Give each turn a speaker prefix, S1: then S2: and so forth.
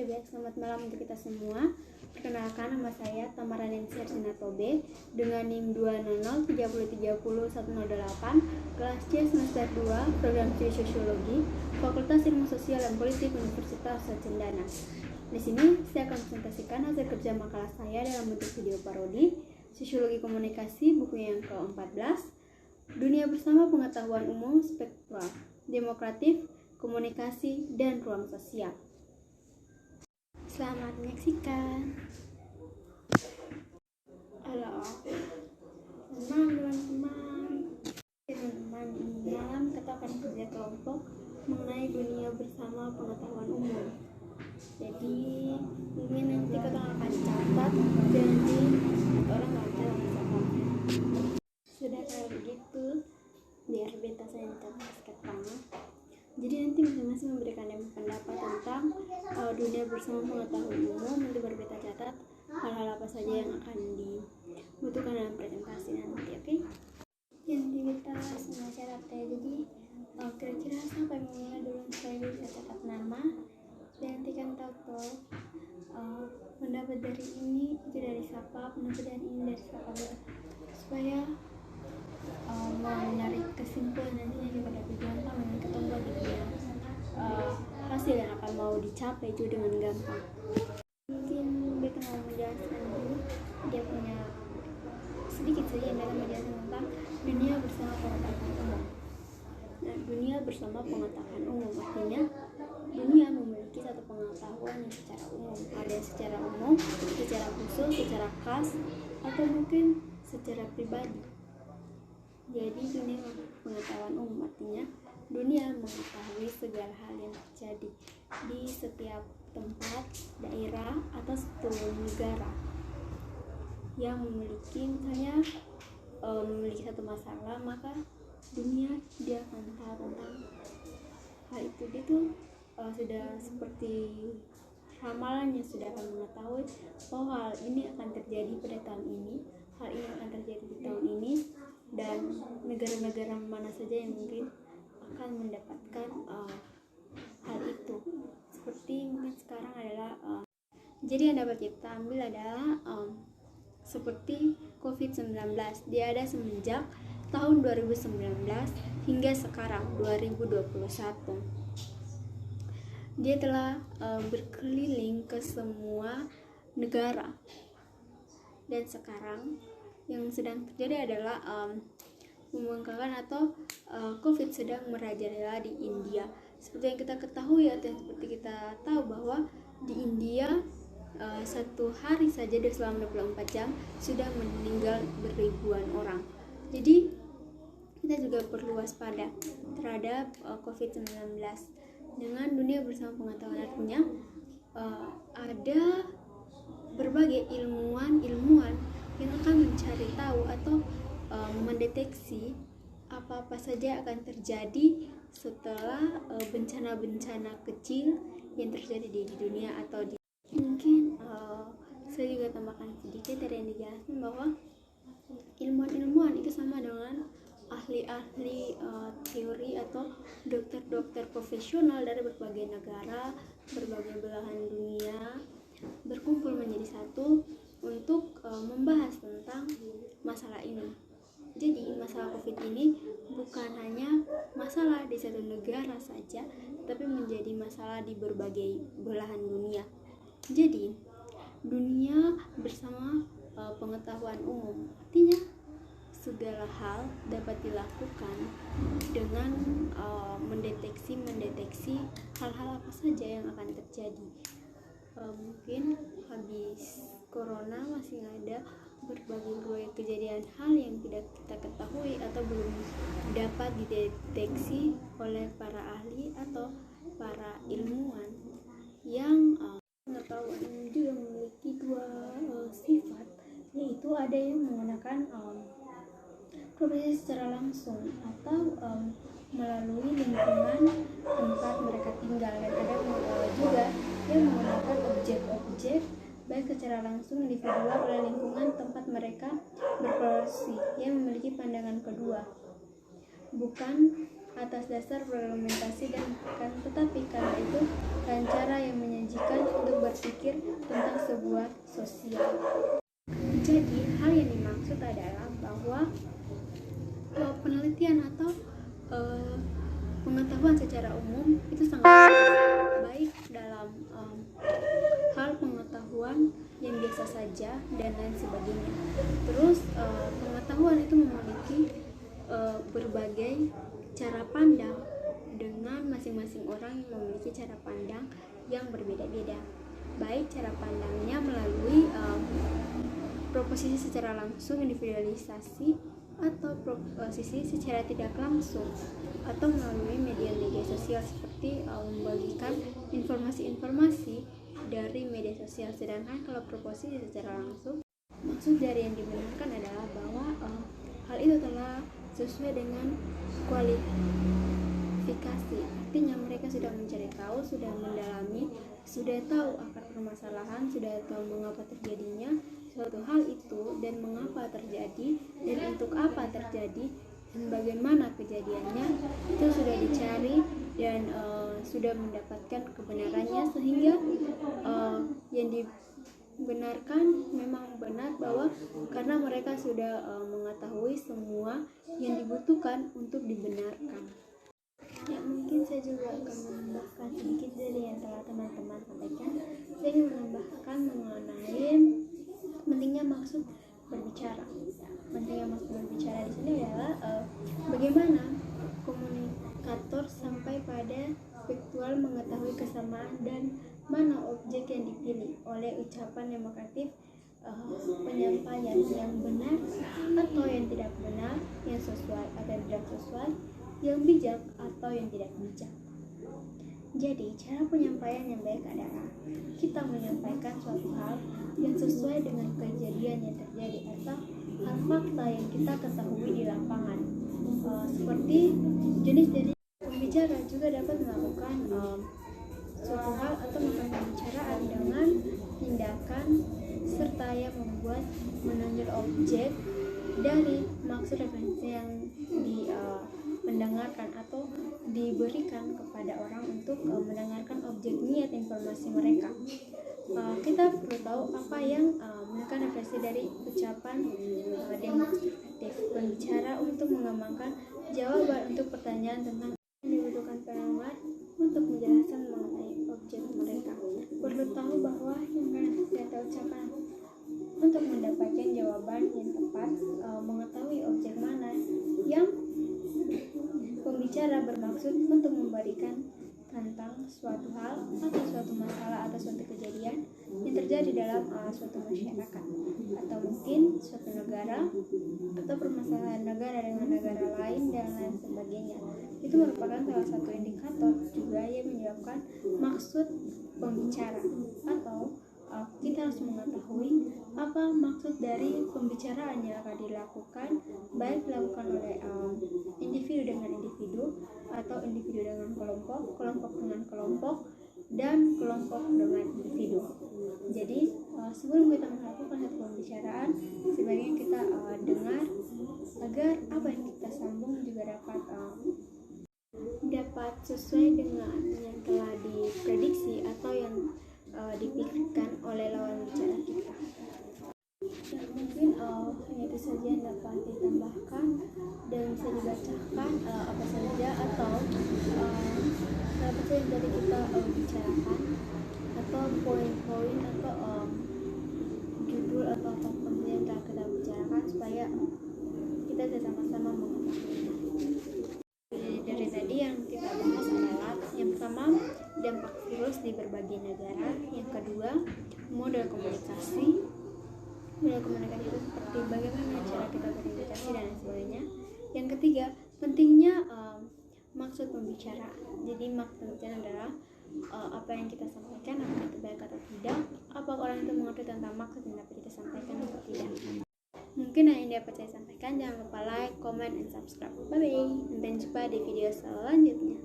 S1: Oke baik, selamat malam untuk kita semua. Perkenalkan, nama saya Tamara Nensi Arsinatobe dengan NIM 20030301008, kelas C semester 2, program studi Sosiologi, Fakultas Ilmu Sosial dan Politik Universitas Cendana. Di sini saya akan presentasikan hasil kerja makalah saya dalam bentuk video parodi Sosiologi Komunikasi, buku yang ke-14, Dunia Bersama Pengetahuan Umum Spektural, Demokratif, Komunikasi, dan Ruang Sosial. Selamat menyaksikan. Halo teman-teman, ini malam kita akan kerja kelompok mengenai dunia bersama pengetahuan umum. Jadi ini nanti kita akan catat, jadi orang nggak tahu catat. Sudah kayak begitu, biar beta saya catat pertama. Jadi nanti masing-masing memberikan pendapat tentang dunia bersama pengetahuan umum. Nanti baru beta catat hal-hal apa saja yang akan dibutuhkan dalam presentasi nanti, oke? Yang kita semua catat ya. Jadi kira-kira siapa yang mulai dulu? Saya bisa catat nama dan nanti kan tahu pendapat dari ini itu dari siapa, pendapat dari ini dari siapa, supaya menarik kesimpulan nantinya juga lebih gampang dengan ketemu dengan hasil yang akan mau dicapai itu dengan gampang. Mungkin beta mau menjelaskan dulu dia punya sedikit saja yang dalam menjelaskan tentang dunia bersama pengetahuan umum. Nah, dunia bersama pengetahuan umum artinya dunia memiliki satu pengetahuan yang secara umum, ada secara umum, secara khusus, secara khas, atau mungkin secara pribadi. Jadi dunia pengetahuan umum artinya dunia mengetahui segala hal yang terjadi di setiap tempat, daerah, atau suatu negara yang memiliki misalnya memiliki satu masalah, maka dunia dia akan tahu tentang hal itu. Dia tuh sudah seperti ramalannya, sudah akan mengetahui hal ini akan terjadi pada tahun ini, hal ini akan terjadi di tahun ini, dan negara-negara mana saja yang mungkin akan mendapatkan hal itu. Seperti mungkin sekarang adalah jadi yang dapat kita ambil adalah seperti COVID-19. Dia ada semenjak tahun 2019 hingga sekarang 2021. Dia telah berkeliling ke semua negara, dan sekarang yang sedang terjadi adalah membangkangkan atau COVID sedang merajalela di India. Seperti yang kita ketahui atau seperti kita tahu bahwa di India satu hari saja selama 24 jam sudah meninggal beribuan orang. Jadi kita juga perlu waspada terhadap COVID-19. Dengan dunia bersama pengetahuan artinya ada berbagai ilmuwan yang akan mencari tahu atau mendeteksi apa-apa saja akan terjadi setelah bencana-bencana kecil yang terjadi di dunia atau di mungkin saya juga tambahkan sedikit dari yang dijelaskan bahwa ilmuwan itu sama dengan ahli-ahli teori atau dokter-dokter profesional dari berbagai negara, berbagai belahan dunia berkumpul menjadi satu untuk membahas tentang masalah ini. Jadi masalah COVID ini bukan hanya masalah di satu negara saja, tapi menjadi masalah di berbagai belahan dunia. Jadi dunia bersama pengetahuan umum artinya segala hal dapat dilakukan dengan mendeteksi hal-hal apa saja yang akan terjadi. Mungkin habis corona masih ada berbagai kejadian hal yang tidak kita ketahui atau belum dapat dideteksi oleh para ahli atau para ilmuwan yang pengetahuan juga memiliki dua sifat, yaitu ada yang menggunakan profesi secara langsung atau melalui lingkungan tempat mereka tinggal, dan ada juga yang menggunakan objek-objek baik secara langsung individual oleh lingkungan tempat mereka berprofesi yang memiliki pandangan kedua, bukan atas dasar fragmentasi dan kan, tetapi karena itu dengan cara yang menyajikan untuk berpikir tentang sebuah sosial. Jadi hal yang dimaksud adalah bahwa penelitian atau pengetahuan secara umum itu sangat baik dalam hal pengetahuan yang biasa saja dan lain sebagainya. Terus pengetahuan itu memiliki berbagai cara pandang, dengan masing-masing orang yang memiliki cara pandang yang berbeda-beda, baik cara pandangnya melalui proposisi secara langsung individualisasi, atau proposisi secara tidak langsung, atau melalui media-media sosial seperti membagikan informasi-informasi dari media sosial. Sedangkan kalau proposisi secara langsung, maksud dari yang dibenarkan adalah bahwa hal itu telah sesuai dengan kualifikasi, artinya mereka sudah mencari tahu, sudah mendalami, sudah tahu akar permasalahan, sudah tahu mengapa terjadinya suatu hal itu dan mengapa terjadi dan untuk apa terjadi dan bagaimana kejadiannya, itu sudah dicari dan sudah mendapatkan kebenarannya, sehingga yang dibenarkan memang benar bahwa karena mereka sudah mengetahui semua yang dibutuhkan untuk dibenarkan. Ya, mungkin saya juga akan menambahkan sedikit dari yang telah teman-teman sampaikan. Saya ingin menambahkan mengenai pentingnya maksud berbicara. Pentingnya maksud berbicara di sini adalah bagaimana komunikator sampai pada faktual mengetahui kesamaan dan mana objek yang dipilih oleh ucapan yang mokatif, penyampaian yang benar atau yang tidak benar, yang sesuai atau tidak sesuai, yang bijak atau yang tidak bijak. Jadi cara penyampaian yang baik adalah kita menyampaikan suatu hal yang sesuai dengan kejadian yang terjadi atau hal fakta yang kita ketahui di lapangan. Seperti jenis dari pembicara juga dapat melakukan suatu hal atau melakukan pembicaraan dengan tindakan serta yang membuat menonjol objek dari maksud referensi yang mendengarkan atau diberikan kepada orang untuk mendengarkan objek niat informasi mereka. Kita perlu tahu apa yang merupakan referensi dari ucapan demonstratif pembicara untuk mengembangkan jawaban untuk pertanyaan tentang yang dibutuhkan pendengar untuk menjelaskan mengenai objek mereka. Perlu tahu bahwa yang kita ucapkan untuk mendapatkan jawaban yang tepat, mengetahui objek mana yang pembicara bermaksud untuk memberikan tentang suatu hal atau suatu masalah atau suatu kejadian yang terjadi dalam suatu masyarakat atau mungkin suatu negara atau permasalahan negara dengan negara lain dan lain sebagainya. Itu merupakan salah satu indikator juga yang menyebabkan maksud pembicara, atau kita harus mengetahui apa maksud dari pembicaraan yang akan dilakukan, baik dilakukan oleh individu dengan individu atau individu dengan kelompok, kelompok dengan kelompok, dan kelompok dengan individu. Jadi sebelum kita melakukan satu pembicaraan, sebaiknya kita dengar agar apa yang kita sambung juga dapat sesuai dengan yang telah diprediksi atau yang dipikirkan oleh lawan bicara kita. Ya, mungkin hanya itu saja yang dapat ditambahkan dan bisa dibacakan apa saja atau apa saja yang tadi kita bicarakan, atau poin-poin atau judul atau apapun yang telah kita bicarakan supaya kita bisa sama-sama mengetahui. Dari tadi yang kita bahas adalah yang pertama, dampak virus di berbagai negara. Yang kedua, model komunikasi. Model komunikasi itu seperti bagaimana cara kita berkomunikasi dan lain sebagainya. Yang ketiga, pentingnya maksud pembicaraan. Jadi maksud pembicaraan adalah apa yang kita sampaikan, apakah itu baik atau tidak, apa orang itu mengerti tentang maksud yang dapat kita sampaikan atau tidak. Mungkin yang dapat saya sampaikan. Jangan lupa like, comment, and subscribe. Bye bye, dan jumpa di video selanjutnya.